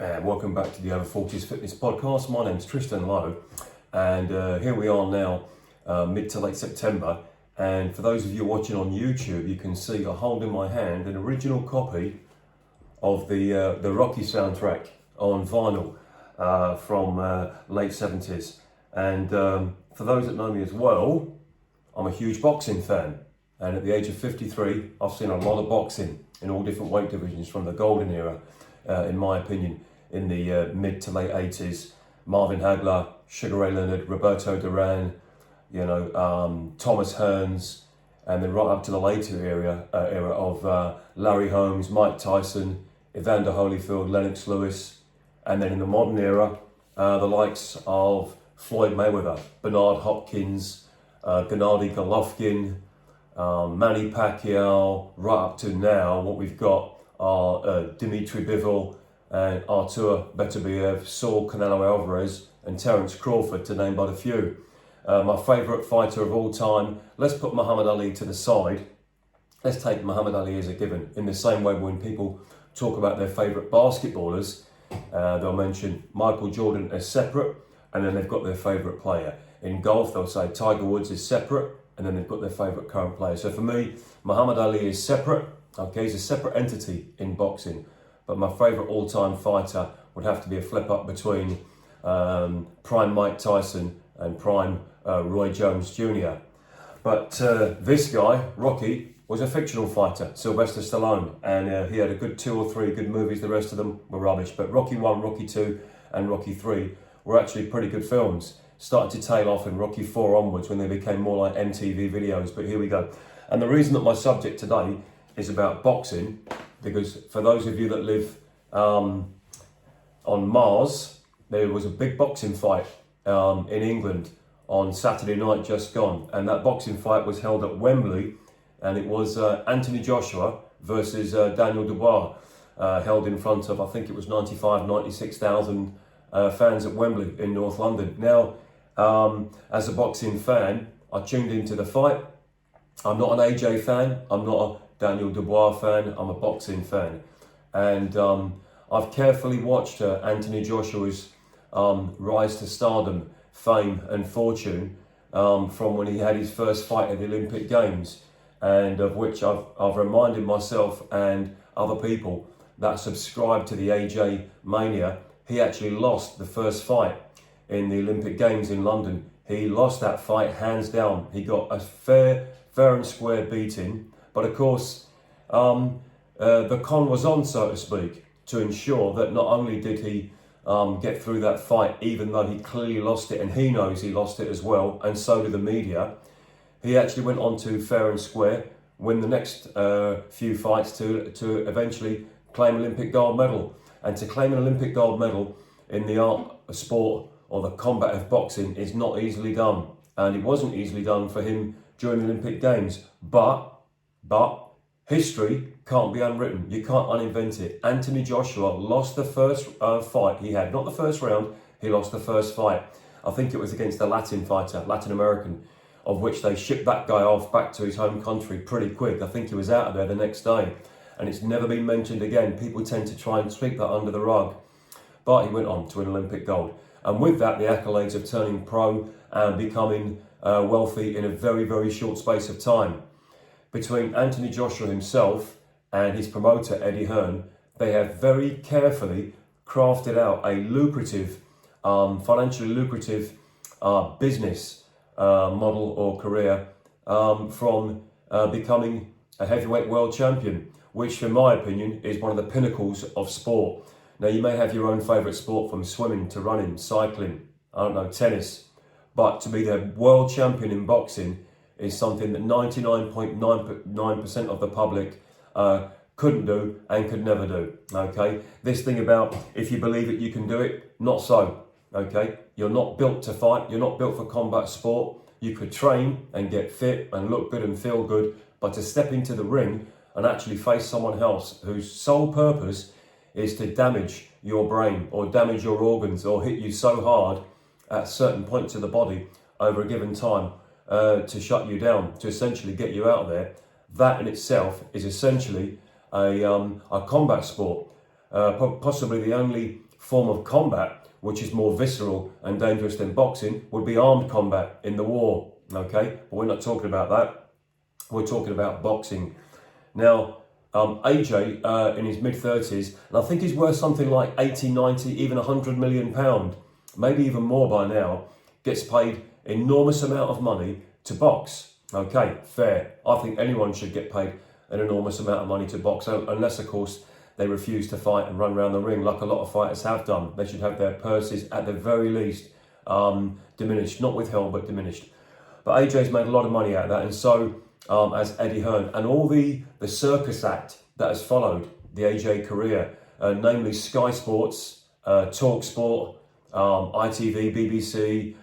And welcome back to the Over 40s Fitness Podcast. My name's Tristan Lowe, and here we are now, mid to late September. And for those of you watching on YouTube, you can see I hold in my hand an original copy of the Rocky soundtrack on vinyl from late 70s. And for those that know me as well, I'm a huge boxing fan. And at the age of 53, I've seen a lot of boxing in all different weight divisions from the golden era, in my opinion, in the mid to late 80s. Marvin Hagler, Sugar Ray Leonard, Roberto Duran, Thomas Hearns, and then right up to the later era of Larry Holmes, Mike Tyson, Evander Holyfield, Lennox Lewis, and then in the modern era, the likes of Floyyd Mayweather, Bernard Hopkins, Gennady Golovkin, Manny Pacquiao, right up to now, what we've got are Dimitry Bivol and Artur, Beterbiev, Canelo Alverez, and Terence Crawford, to name but a few. My favourite fighter of all time, let's put Muhammad Ali to the side. Let's take Muhammad Ali as a given. In the same way when people talk about their favourite basketballers, they'll mention Michael Jordan as separate, and then they've got their favourite player. In golf, they'll say Tiger Woods is separate, and then they've got their favourite current player. So for me, Muhammad Ali is separate. Okay, he's a separate entity in boxing. But my favourite all-time fighter would have to be a flip-up between prime Mike Tyson and prime Roy Jones Jr. But this guy, Rocky, was a fictional fighter, Sylvester Stallone, and he had a good 2 or 3 good movies. The rest of them were rubbish. But Rocky 1, Rocky 2 and Rocky 3 were actually pretty good films. Started to tail off in Rocky 4 onwards when they became more like MTV videos, but here we go. And the reason that my subject today is about boxing, because for those of you that live on Mars, there was a big boxing fight in England on Saturday night just gone, and that boxing fight was held at Wembley, and it was Anthony Joshua versus Daniel Dubois, held in front of, I think it was 96,000 fans at Wembley in North London. Now, as a boxing fan, I tuned into the fight. I'm not an AJ fan, I'm not a Daniel Dubois fan, I'm a boxing fan. And I've carefully watched Anthony Joshua's rise to stardom, fame and fortune from when he had his first fight at the Olympic Games, and of which I've reminded myself and other people that subscribe to the AJ mania. He actually lost the first fight in the Olympic Games in London. He lost that fight hands down. He got a fair and square beating, but of course the con was on, so to speak, to ensure that not only did he get through that fight, even though he clearly lost it, and he knows he lost it as well, and so did the media, he actually went on to fair and square, win the next few fights to eventually claim Olympic gold medal. And to claim an Olympic gold medal in the art of sport or the combat of boxing is not easily done. And it wasn't easily done for him during the Olympic Games. But history can't be unwritten. You can't uninvent it. Anthony Joshua lost the first fight he had. Not the first round, he lost the first fight. I think it was against a Latin fighter, Latin American, of which they shipped that guy off back to his home country pretty quick. I think he was out of there the next day. And it's never been mentioned again. People tend to try and sweep that under the rug. But he went on to an Olympic gold. And with that, the accolades of turning pro and becoming wealthy in a very, very short space of time. Between Anthony Joshua himself and his promoter, Eddie Hearn, they have very carefully crafted out a lucrative, financially lucrative business model or career from becoming a heavyweight world champion, which in my opinion is one of the pinnacles of sport. Now, you may have your own favourite sport, from swimming to running, cycling, I don't know, tennis, but to be the world champion in boxing is something that 99.99% of the public couldn't do and could never do, okay? This thing about if you believe it, you can do it, not so, okay? You're not built to fight, you're not built for combat sport. You could train and get fit and look good and feel good, but to step into the ring and actually face someone else whose sole purpose is to damage your brain or damage your organs or hit you so hard at certain points of the body over a given time to shut you down, to essentially get you out of there, that in itself is essentially a combat sport. Possibly the only form of combat, which is more visceral and dangerous than boxing, would be armed combat in the war, okay? But we're not talking about that. We're talking about boxing. Now, AJ, in his mid-30s, and I think he's worth something like 80, 90, even £100 million, maybe even more by now, gets paid enormous amount of money to box. Okay, fair. I think anyone should get paid an enormous amount of money to box, unless, of course, they refuse to fight and run around the ring like a lot of fighters have done. They should have their purses, at the very least, diminished. Not withheld, but diminished. But AJ's made a lot of money out of that, and so as Eddie Hearn. And all the circus act that has followed the AJ career, namely Sky Sports, Talk Sport, ITV, BBC,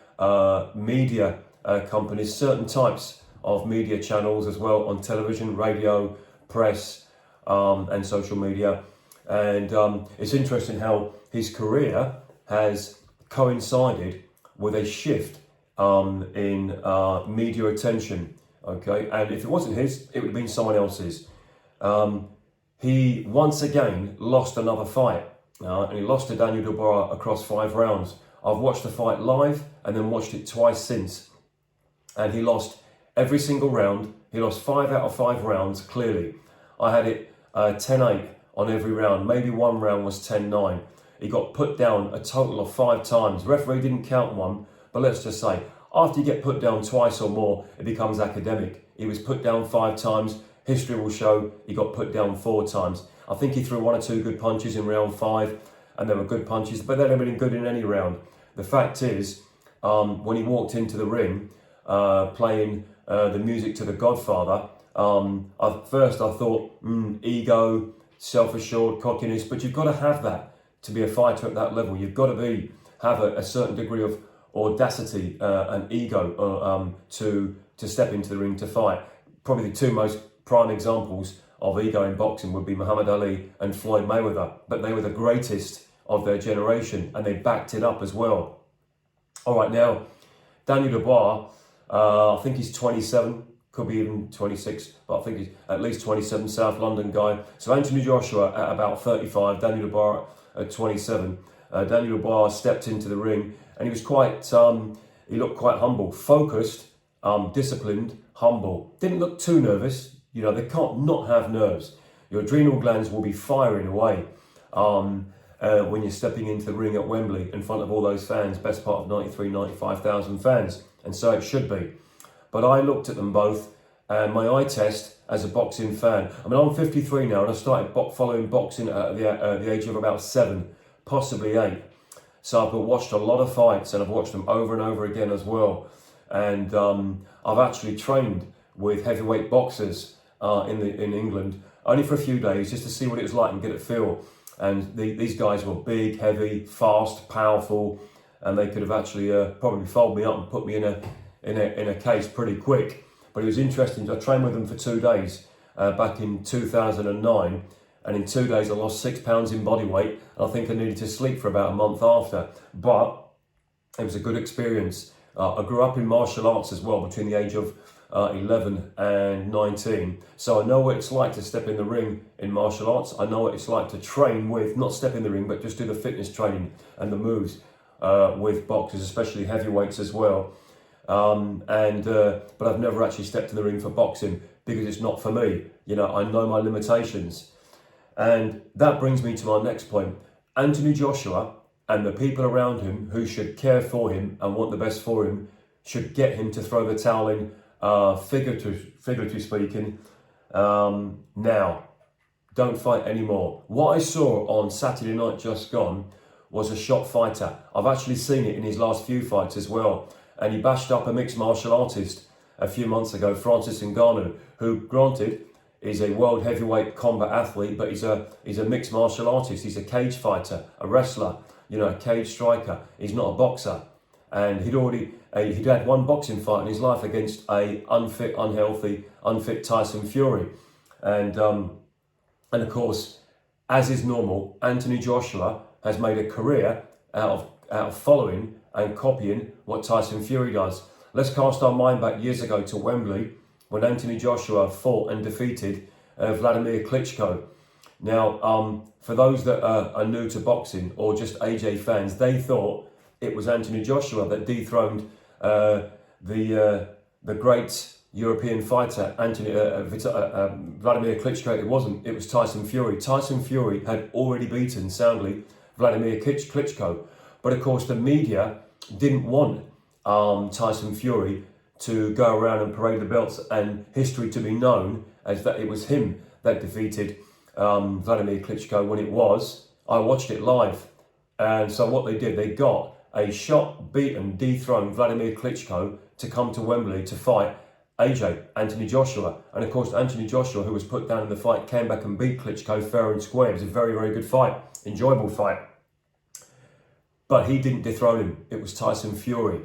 media companies, certain types of media channels as well on television, radio, press, and social media. And it's interesting how his career has coincided with a shift in media attention. Okay, and if it wasn't his, it would have been someone else's. He once again lost another fight, and he lost to Daniel Dubois across 5 rounds. I've watched the fight live and then watched it twice since, and he lost every single round. He lost 5 out of 5 rounds, clearly. I had it 10-8 on every round. Maybe one round was 10-9. He got put down a total of 5 times. Referee didn't count one, but let's just say, after you get put down twice or more, it becomes academic. He was put down 5 times. History will show he got put down 4 times. I think he threw 1 or 2 good punches in round 5, and they were good punches, but they'd have been good in any round. The fact is, when he walked into the ring, playing the music to The Godfather, at first I thought, ego, self-assured, cockiness, but you've got to have that to be a fighter at that level. You've got to have a certain degree of audacity and ego to step into the ring to fight. Probably the 2 most prime examples of ego in boxing would be Muhammad Ali and Floyd Mayweather, but they were the greatest of their generation, and they backed it up as well. All right, now, Daniel Dubois, I think he's 27, could be even 26, but I think he's at least 27, South London guy. So Anthony Joshua at about 35, Daniel Dubois at 27. Daniel Dubois stepped into the ring, and he was he looked quite humble, focused, disciplined, humble. Didn't look too nervous. You know, they can't not have nerves. Your adrenal glands will be firing away when you're stepping into the ring at Wembley in front of all those fans, best part of 93, 95,000 fans. And so it should be. But I looked at them both, and my eye test as a boxing fan, I mean, I'm 53 now, and I started following boxing at the age of about 7, possibly 8. So I've watched a lot of fights, and I've watched them over and over again as well. And I've actually trained with heavyweight boxers in England, only for a few days, just to see what it was like and get a feel. And these guys were big, heavy, fast, powerful, and they could have actually probably folded me up and put me in a case pretty quick. But it was interesting. I trained with them for 2 days back in 2009, and in 2 days I lost 6 pounds in body weight, and I think I needed to sleep for about a month after. But it was a good experience. I grew up in martial arts as well, between the age of 11 and 19. So I know what it's like to step in the ring in martial arts. I know what it's like to train with, not step in the ring, but just do the fitness training and the moves with boxers, especially heavyweights as well. But I've never actually stepped in the ring for boxing because it's not for me. You know, I know my limitations. And that brings me to my next point. Anthony Joshua and the people around him who should care for him and want the best for him should get him to throw the towel in, figuratively speaking, now. Don't fight anymore. What I saw on Saturday night just gone was a shot fighter. I've actually seen it in his last few fights as well. And he bashed up a mixed martial artist a few months ago, Francis Ngannou, who, granted, is a world heavyweight combat athlete, but he's a mixed martial artist. He's a cage fighter, a wrestler, you know, a cage striker. He's not a boxer. And he'd had 1 boxing fight in his life against a unfit Tyson Fury. And of course, as is normal, Anthony Joshua has made a career out of following and copying what Tyson Fury does. Let's cast our mind back years ago to Wembley when Anthony Joshua fought and defeated Vladimir Klitschko. Now, for those that are new to boxing or just AJ fans, they thought it was Anthony Joshua that dethroned the great European fighter Vladimir Klitschko. It wasn't. It was Tyson Fury. Tyson Fury had already beaten soundly Vladimir Klitschko, but of course the media didn't want Tyson Fury to go around and parade the belts and history to be known as that it was him that defeated Vladimir Klitschko, when it was. I watched it live, and so what they did, they got a shot, beaten, dethroned Vladimir Klitschko to come to Wembley to fight Anthony Joshua. And of course, Anthony Joshua, who was put down in the fight, came back and beat Klitschko fair and square. It was a very, very good fight, enjoyable fight. But he didn't dethrone him. It was Tyson Fury.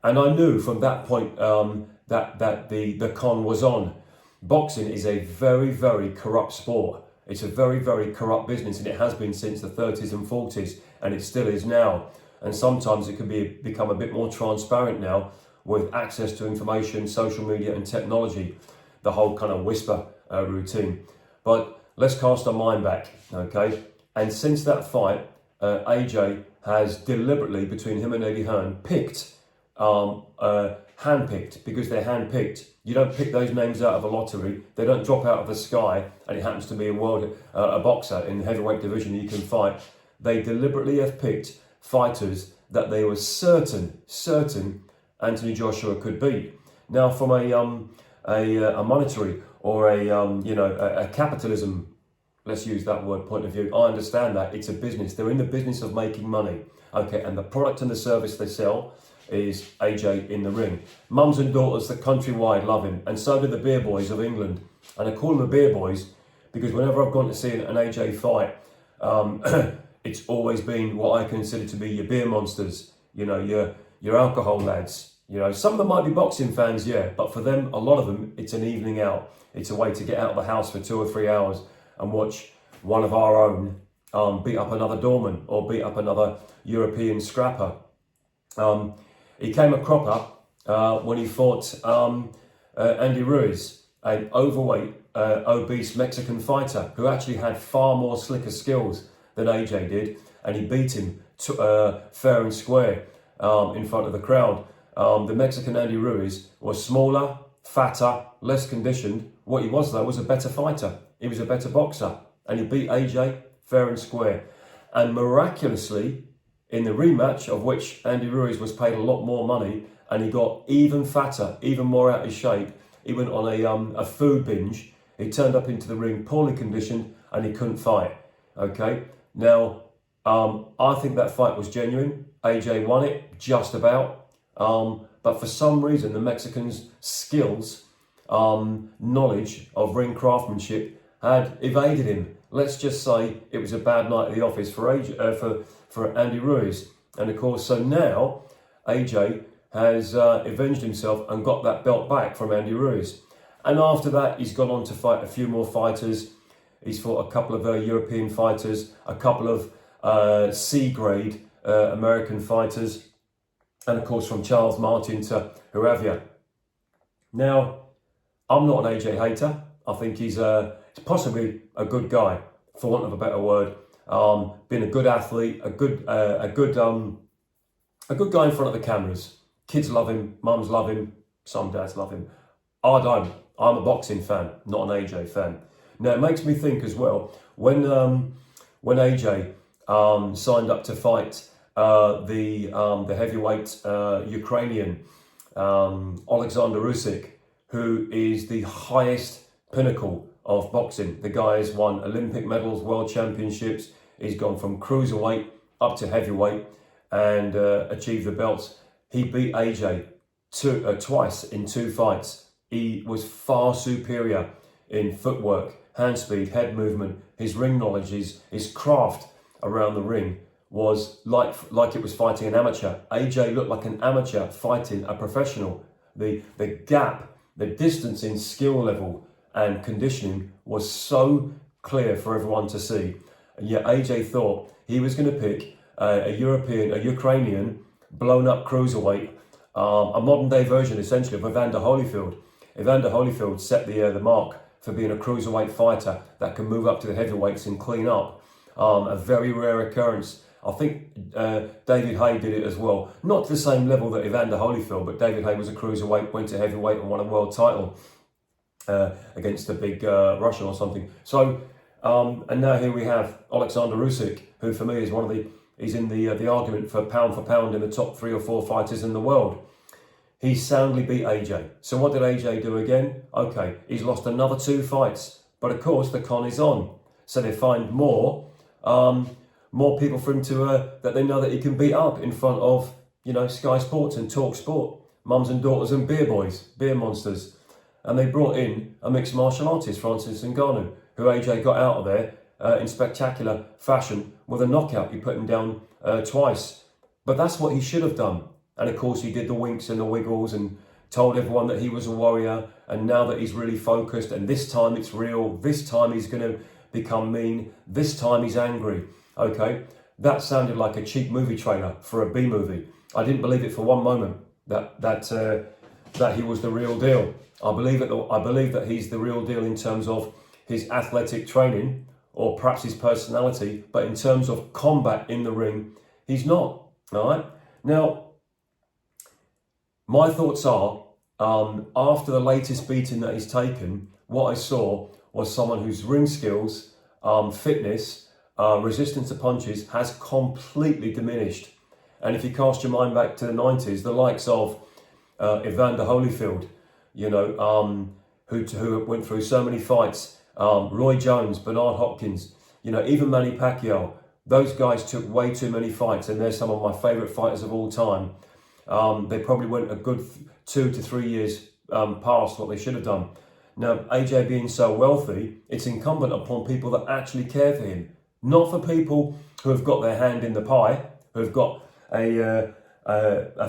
And I knew from that point that the con was on. Boxing is a very, very corrupt sport. It's a very, very corrupt business, and it has been since the 30s and 40s, and it still is now. And sometimes it can become a bit more transparent now with access to information, social media and technology, the whole kind of whisper routine. But let's cast our mind back, okay? And since that fight, AJ has deliberately, between him and Eddie Hearn, handpicked, because they're handpicked. You don't pick those names out of a lottery. They don't drop out of the sky and it happens to be a boxer in the heavyweight division you can fight. They deliberately have picked fighters that they were certain Anthony Joshua could beat. Now, from a monetary or a capitalism, let's use that word, point of view, I understand that it's a business. They're in the business of making money, okay, and the product and the service they sell is AJ in the ring. Mums and daughters, the countrywide, love him, and so do the beer boys of England. And I call them the beer boys because whenever I've gone to see an AJ fight, it's always been what I consider to be your beer monsters, your alcohol lads. Some of them might be boxing fans, yeah, but for them, a lot of them, it's an evening out. It's a way to get out of the house for 2 or 3 hours and watch one of our own beat up another doorman or beat up another European scrapper. He came a cropper when he fought Andy Ruiz, an overweight, obese Mexican fighter who actually had far more slicker skills than AJ did, and he beat him fair and square in front of the crowd. The Mexican Andy Ruiz was smaller, fatter, less conditioned. What he was, though, was a better fighter. He was a better boxer, and he beat AJ fair and square. And miraculously, in the rematch, of which Andy Ruiz was paid a lot more money, and he got even fatter, even more out of shape. He went on a food binge. He turned up into the ring poorly conditioned, and he couldn't fight. Okay, now I think that fight was genuine. AJ won it just about, but for some reason the Mexicans' skills, knowledge of ring craftsmanship had evaded him. Let's just say it was a bad night at the office for Andy Ruiz. And of course, so now AJ has avenged himself and got that belt back from Andy Ruiz. And after that, he's gone on to fight a few more fighters. He's fought a couple of European fighters, a couple of C-grade American fighters, and of course from Charles Martin to Huravia. Now, I'm not an AJ hater. I think he's possibly a good guy, for want of a better word. Been a good athlete, a good guy in front of the cameras. Kids love him, mums love him, some dads love him. I don't. I'm a boxing fan, not an AJ fan. Now it makes me think as well, when AJ signed up to fight the heavyweight Ukrainian Alexander Usyk, who is the highest pinnacle of boxing. The guy has won Olympic medals, world championships. He's gone from cruiserweight up to heavyweight and achieved the belts. He beat AJ twice in 2 fights. He was far superior in footwork, hand speed, head movement. His ring knowledge, his craft around the ring was like it was fighting an amateur. AJ looked like an amateur fighting a professional. The gap, the distance in skill level and conditioning was so clear for everyone to see. And yet AJ thought he was going to pick a Ukrainian, blown up cruiserweight, a modern day version essentially of Evander Holyfield. Evander Holyfield set the mark for being a cruiserweight fighter that can move up to the heavyweights and clean up. A very rare occurrence. I think David Haye did it as well. Not to the same level that Evander Holyfield, but David Haye was a cruiserweight, went to heavyweight and won a world title against a big Russian or something. So, and now here we have Alexander Usyk, who for me is he's in the argument for pound in the top 3 or 4 fighters in the world. He soundly beat AJ. So what did AJ do again? Okay, he's lost another 2 fights. But of course, the con is on. So they find more people for him to that they know that he can beat up in front of, Sky Sports and Talk Sport, mums and daughters and beer boys, beer monsters. And they brought in a mixed martial artist, Francis Ngannou, who AJ got out of there in spectacular fashion with a knockout. He put him down twice. But that's what he should have done. And of course he did the winks and the wiggles and told everyone that he was a warrior, and now that he's really focused and this time it's real, this time he's going to become mean, this time he's angry. Okay, that sounded like a cheap movie trailer for a B movie. I didn't believe it for one moment that he was the real deal. I believe that he's the real deal in terms of his athletic training or perhaps his personality, but in terms of combat in the ring, he's not. All right. Now, my thoughts are, after the latest beating that he's taken, what I saw was someone whose ring skills, fitness, resistance to punches has completely diminished. And if you cast your mind back to the 90s, the likes of Evander Holyfield, who went through so many fights, Roy Jones, Bernard Hopkins, even Manny Pacquiao, those guys took way too many fights, and they're some of my favourite fighters of all time. They probably went a good 2 to 3 years past what they should have done. Now, AJ being so wealthy, it's incumbent upon people that actually care for him, not for people who have got their hand in the pie, who have got a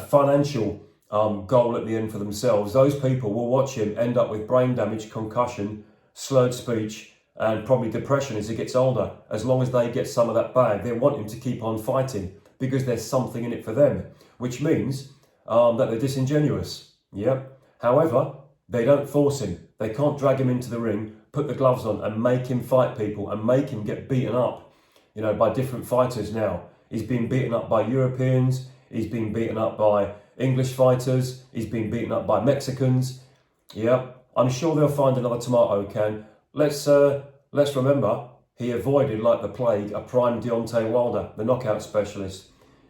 financial goal at the end for themselves. Those people will watch him end up with brain damage, concussion, slurred speech, and probably depression as he gets older. As long as they get some of that bag, they want him to keep on fighting because there's something in it for them, which means that they're disingenuous. Yeah. However, they don't force him. They can't drag him into the ring, put the gloves on and make him fight people and make him get beaten up, by different fighters now. He's been beaten up by Europeans. He's been beaten up by English fighters. He's been beaten up by Mexicans. Yeah. I'm sure they'll find another tomato can. Let's remember, he avoided like the plague a prime Deontay Wilder, the knockout specialist.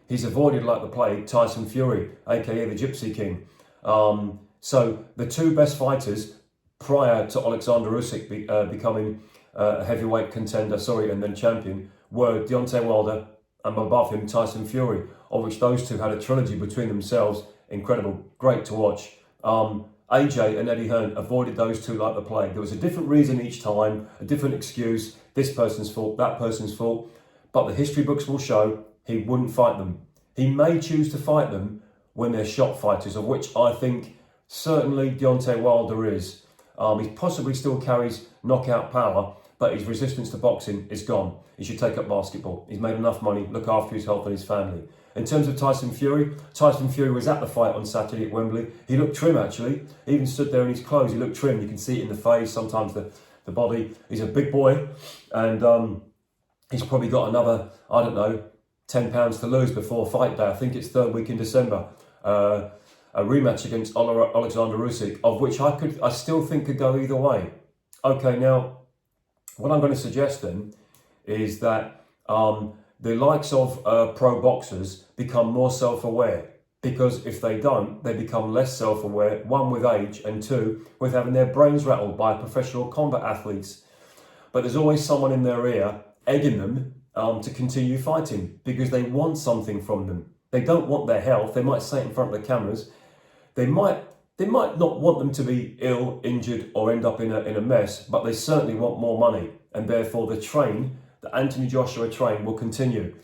He's avoided like the plague Tyson Fury, aka the Gypsy King. So the 2 best fighters prior to Alexander Usyk becoming a heavyweight contender, and then champion, were Deontay Wilder and above him Tyson Fury, of which those 2 had a trilogy between themselves. Incredible, great to watch. AJ and Eddie Hearn avoided those 2 like the plague. There was a different reason each time, a different excuse. This person's fault, that person's fault. But the history books will show he wouldn't fight them. He may choose to fight them when they're shot fighters, of which I think certainly Deontay Wilder is. He possibly still carries knockout power, but his resistance to boxing is gone. He should take up basketball. He's made enough money, look after his health and his family. In terms of Tyson Fury was at the fight on Saturday at Wembley. He looked trim, actually. He even stood there in his clothes. He looked trim. You can see it in the face, sometimes the body. He's a big boy, and he's probably got another, 10 pounds to lose before fight day. I think it's 3rd week in December. A rematch against Alexander Usyk, of which I still think could go either way. Okay, now, what I'm going to suggest then is that the likes of pro boxers become more self-aware, because if they don't, they become less self-aware, 1 with age, and 2 with having their brains rattled by professional combat athletes. But there's always someone in their ear egging them to continue fighting because they want something from them. They don't want their health. They might say it in front of the cameras. They might not want them to be ill, injured, or end up in a mess, but they certainly want more money, and therefore the Anthony Joshua train will continue.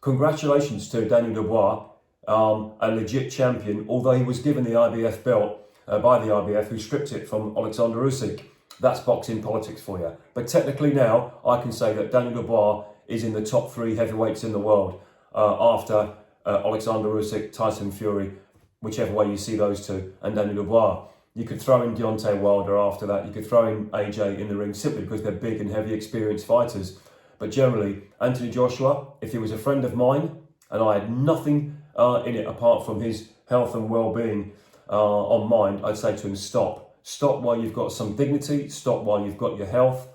Congratulations to Daniel Dubois, a legit champion, although he was given the IBF belt by the IBF, who stripped it from Alexander Usyk. That's boxing politics for you. But technically now, I can say that Daniel Dubois is in the top 3 heavyweights in the world after Alexander Usyk, Tyson Fury, whichever way you see those 2, and Daniel Dubois. You could throw in Deontay Wilder after that. You could throw in AJ in the ring simply because they're big and heavy, experienced fighters. But generally, Anthony Joshua, if he was a friend of mine and I had nothing in it apart from his health and well-being on mind, I'd say to him, stop. Stop while you've got some dignity. Stop while you've got your health.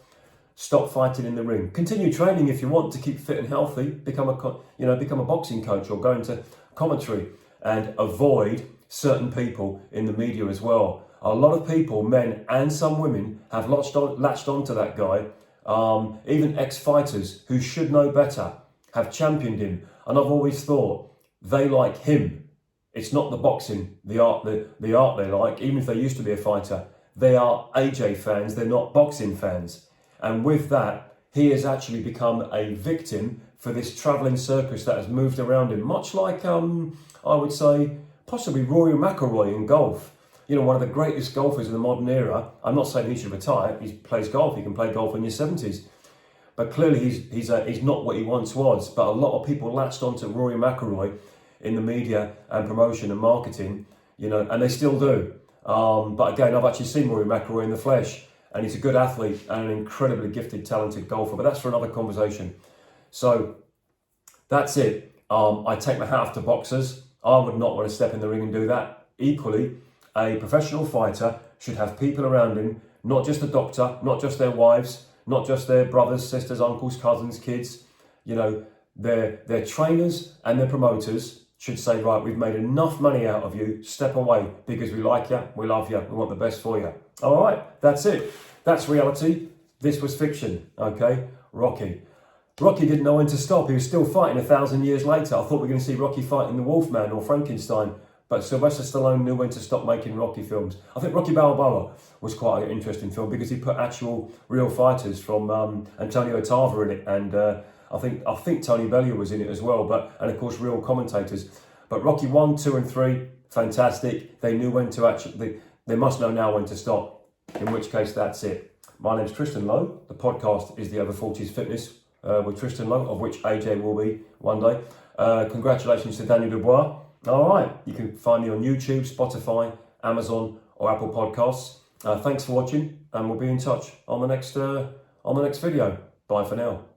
Stop fighting in the ring. Continue training if you want to keep fit and healthy. Become a boxing coach or go into commentary, and avoid certain people in the media as well. A lot of people, men and some women, have latched onto that guy. Even ex-fighters who should know better have championed him, and I've always thought they like him. It's not the boxing, the art they like. Even if they used to be a fighter, they are AJ fans. They're not boxing fans. And with that, he has actually become a victim for this travelling circus that has moved around him, much like, I would say, possibly Rory McIlroy in golf. You know, one of the greatest golfers in the modern era. I'm not saying he should retire. He plays golf. He can play golf in his 70s. But clearly he's not what he once was. But a lot of people latched onto Rory McIlroy in the media and promotion and marketing, you know, and they still do. But again, I've actually seen Rory McIlroy in the flesh, and he's a good athlete and an incredibly gifted, talented golfer. But that's for another conversation. So that's it. I take my hat off to boxers. I would not want to step in the ring and do that. Equally, a professional fighter should have people around him, not just a doctor, not just their wives, not just their brothers, sisters, uncles, cousins, kids. You know, their trainers and their promoters should say, right, we've made enough money out of you, step away, because we like you, we love you, we want the best for you. All right, that's it. That's reality. This was fiction, okay? Rocky didn't know when to stop. He was still fighting 1,000 years later. I thought we were going to see Rocky fighting the Wolfman or Frankenstein, but Sylvester Stallone knew when to stop making Rocky films. I think Rocky Balboa was quite an interesting film because he put actual real fighters from Antonio Tarver in it, and I think Tony Bellew was in it as well, and of course real commentators. But Rocky 1, 2 and 3, fantastic. They knew when to they must know now when to stop, in which case that's it. My name's Tristan Lowe. The podcast is the Over 40s Fitness with Tristan Lowe, of which AJ will be one day. Congratulations to Daniel Dubois. All right, you can find me on YouTube, Spotify, Amazon or Apple Podcasts. Thanks for watching, and we'll be in touch on the next video. Bye for now.